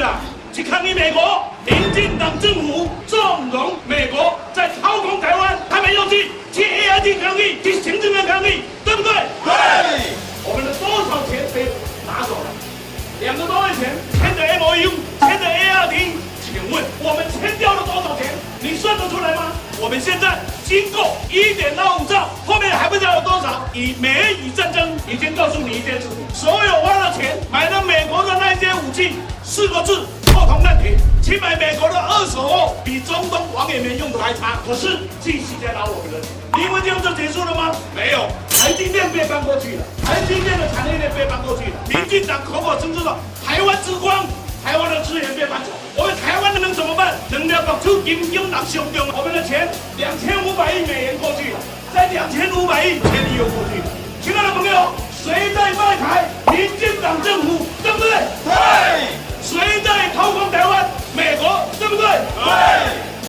了，去抗议美国民进党政府纵容美国在操控台湾，他们要去 ARD 抗议，去行政院抗议，对不对？对。我们的多少钱被拿走了？2个多月前签的 MOU， 签的 ARD， 请问我们签掉了多少钱？你算得出来吗？我们现在经过1.25兆，后面还不知道有多少。以美以战争已经告诉你一件事：所有花了钱买了美国的那些武器，4个字：破铜烂铁。去买美国的2手货，比中东王爷们用的还差。可是继续在拿我们的钱，你以为这样就结束了吗？没有，台积电被搬过去了，台积电的产业链被搬过去了。民进党口口声声说台湾之光，台湾的资源被搬走，我们台湾能怎么办？能量国出金金囊胸中，我们的钱2500亿美元过去了，再2500亿钱又过去了。亲爱的朋友，谁在卖台？民进党政府。